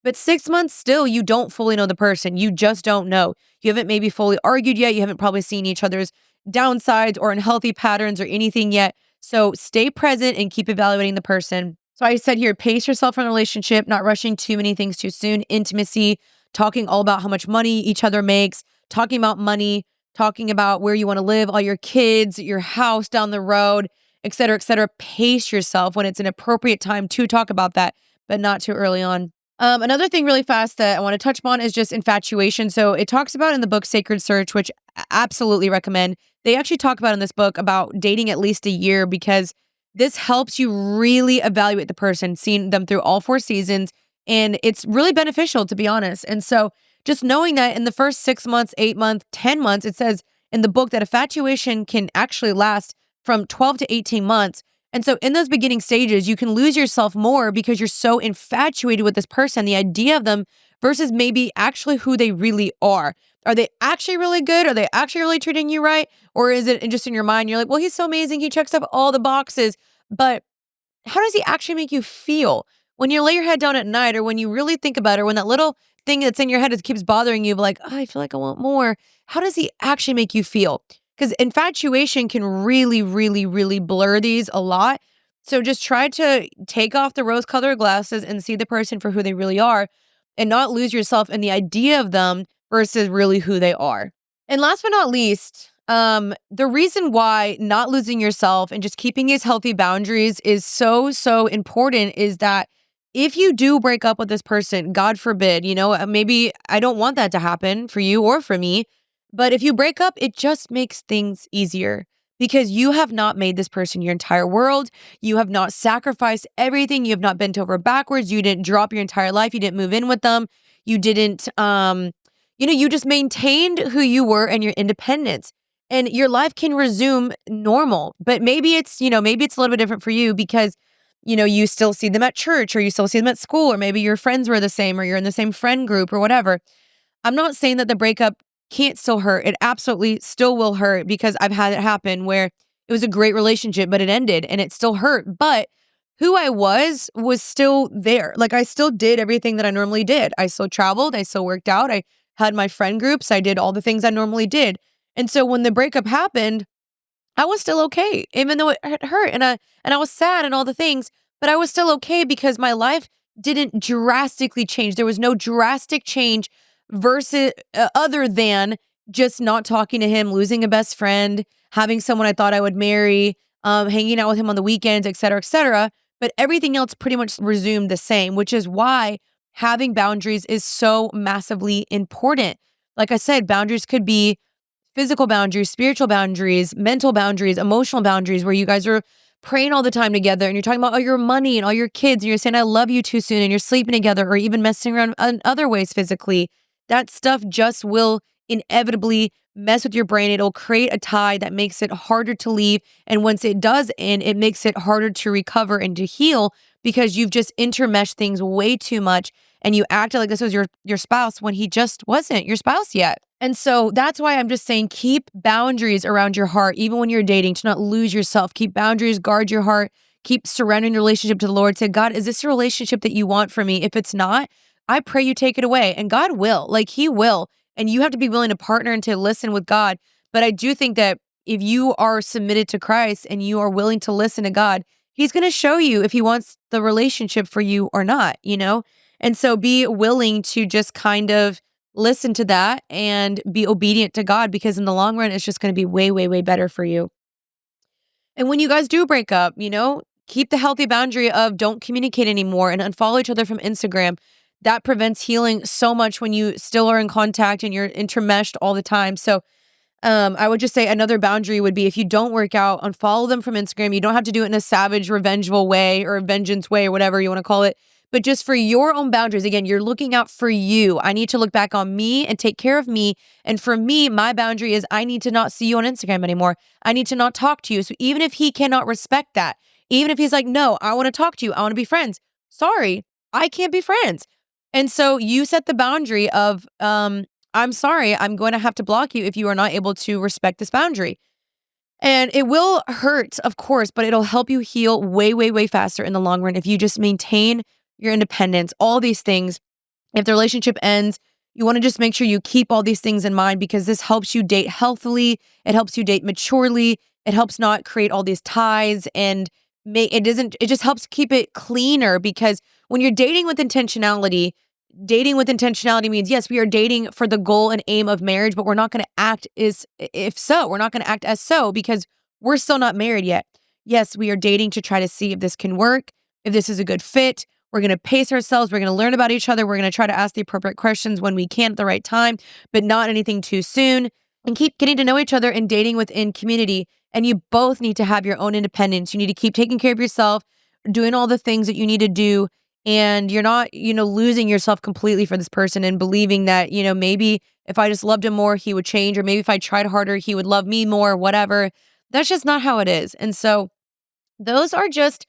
But 6 months still, you don't fully know the person. You just don't know. You haven't maybe fully argued yet. You haven't probably seen each other's downsides or unhealthy patterns or anything yet. So stay present and keep evaluating the person. So I said here, pace yourself in a relationship, not rushing too many things too soon. Intimacy, talking all about how much money each other makes, talking about money, talking about where you want to live, all your kids, your house down the road, et cetera, et cetera. Pace yourself when it's an appropriate time to talk about that, but not too early on. Another thing really fast that I want to touch upon is just infatuation. So it talks about in the book Sacred Search, which I absolutely recommend. They actually talk about in this book about dating at least a year because this helps you really evaluate the person, seeing them through all 4 seasons. And it's really beneficial, to be honest. And so just knowing that in the first 6 months, 8 months, 10 months, it says in the book that infatuation can actually last from 12 to 18 months. And so in those beginning stages, you can lose yourself more because you're so infatuated with this person, the idea of them versus maybe actually who they really are. Are they actually really good? Are they actually really treating you right? Or is it just in your mind? You're like, well, he's so amazing. He checks off all the boxes. But how does he actually make you feel when you lay your head down at night or when you really think about it, or when that little thing that's in your head keeps bothering you, like, oh, I feel like I want more. How does he actually make you feel? Because infatuation can really, really, really blur these a lot. So just try to take off the rose colored glasses and see the person for who they really are and not lose yourself in the idea of them versus really who they are. And last but not least, the reason why not losing yourself and just keeping these healthy boundaries is so, so important is that if you do break up with this person, God forbid, maybe I don't want that to happen for you or for me, but if you break up, it just makes things easier because you have not made this person your entire world. You have not sacrificed everything. You have not bent over backwards. You didn't drop your entire life. You didn't move in with them. You didn't, you just maintained who you were and your independence. And your life can resume normal. But maybe maybe it's a little bit different for you because, you still see them at church or you still see them at school, or maybe your friends were the same or you're in the same friend group or whatever. I'm not saying that the breakup can't still hurt. It absolutely still will hurt because I've had it happen where it was a great relationship, but it ended and it still hurt. But who I was still there. Like I still did everything that I normally did. I still traveled. I still worked out. I had my friend groups. I did all the things I normally did. And so when the breakup happened, I was still okay, even though it hurt and I was sad and all the things, but I was still okay because my life didn't drastically change. There was no drastic change versus other than just not talking to him, losing a best friend, having someone I thought I would marry, hanging out with him on the weekends, et cetera, et cetera. But everything else pretty much resumed the same, which is why having boundaries is so massively important. Like I said, boundaries could be physical boundaries, spiritual boundaries, mental boundaries, emotional boundaries, where you guys are praying all the time together and you're talking about all your money and all your kids and you're saying, I love you too soon and you're sleeping together or even messing around in other ways physically. That stuff just will inevitably mess with your brain. It'll create a tie that makes it harder to leave. And once it does end, it makes it harder to recover and to heal because you've just intermeshed things way too much and you acted like this was your spouse when he just wasn't your spouse yet. And so that's why I'm just saying keep boundaries around your heart, even when you're dating, to not lose yourself. Keep boundaries, guard your heart, keep surrendering your relationship to the Lord. Say, God, is this a relationship that you want for me? If it's not, I pray you take it away. And God will, like he will. And you have to be willing to partner and to listen with God. But I do think that if you are submitted to Christ and you are willing to listen to God, he's going to show you if he wants the relationship for you or not, And so be willing to just kind of listen to that and be obedient to God because in the long run, it's just going to be way, way, way better for you. And when you guys do break up, keep the healthy boundary of don't communicate anymore and unfollow each other from Instagram. That prevents healing so much when you still are in contact and you're intermeshed all the time. So I would just say another boundary would be if you don't work out, unfollow them from Instagram. You don't have to do it in a savage, revengeful way or a vengeance way or whatever you want to call it. But just for your own boundaries, again, you're looking out for you. I need to look back on me and take care of me. And for me, my boundary is I need to not see you on Instagram anymore. I need to not talk to you. So even if he cannot respect that, even if he's like, no, I want to talk to you. I want to be friends. Sorry, I can't be friends. And so you set the boundary of, I'm sorry, I'm going to have to block you if you are not able to respect this boundary. And it will hurt, of course, but it'll help you heal way, way, way faster in the long run if you just maintain your independence, all these things. If the relationship ends, You want to just make sure you keep all these things in mind because this helps you date healthily. It helps you date maturely. It helps not create all these ties and it just helps keep it cleaner because when you're dating with intentionality means, yes, we are dating for the goal and aim of marriage, but we're not going to act we're not going to act as so because we're still not married yet. Yes, we are dating to try to see if this can work, if this is a good fit. We're going to pace ourselves. We're going to learn about each other. We're going to try to ask the appropriate questions when we can at the right time, but not anything too soon. And keep getting to know each other and dating within community. And you both need to have your own independence. You need to keep taking care of yourself, doing all the things that you need to do. And you're not, losing yourself completely for this person and believing that, maybe if I just loved him more, he would change. Or maybe if I tried harder, he would love me more, whatever. That's just not how it is. And so those are just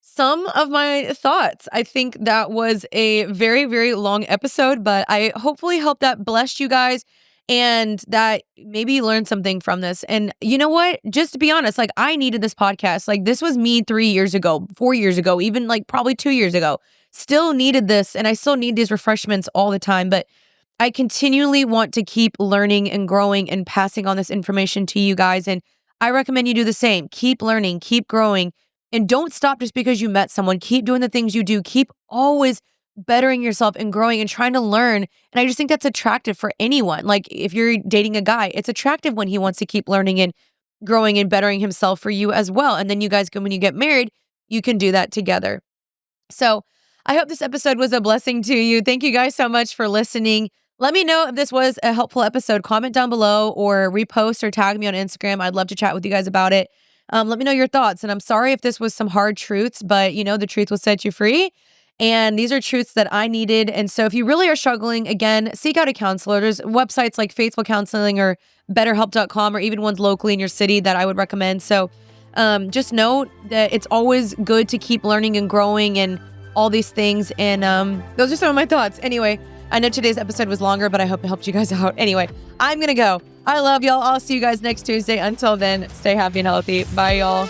some of my thoughts. I think that was a very, very long episode, but I hopefully hope that blessed you guys and that maybe you learned something from this. And you know what? Just to be honest, like I needed this podcast. Like this was me 3 years ago, 4 years ago, even like probably 2 years ago. Still needed this and I still need these refreshments all the time. But I continually want to keep learning and growing and passing on this information to you guys. And I recommend you do the same. Keep learning, keep growing, and don't stop just because you met someone. Keep doing the things you do. Keep always bettering yourself and growing and trying to learn. And I just think that's attractive for anyone. Like if you're dating a guy, it's attractive when he wants to keep learning and growing and bettering himself for you as well. And then you guys can, when you get married, you can do that together. So I hope this episode was a blessing to you. Thank you guys so much for listening. Let me know if this was a helpful episode. Comment down below or repost or tag me on Instagram. I'd love to chat with you guys about it. Let me know your thoughts. And I'm sorry if this was some hard truths, but the truth will set you free. And these are truths that I needed. And so if you really are struggling, again, seek out a counselor. There's websites like Faithful Counseling or BetterHelp.com or even ones locally in your city that I would recommend. So just know that it's always good to keep learning and growing and all these things. And those are some of my thoughts. Anyway, I know today's episode was longer, but I hope it helped you guys out. Anyway, I'm going to go. I love y'all. I'll see you guys next Tuesday. Until then, stay happy and healthy. Bye, y'all.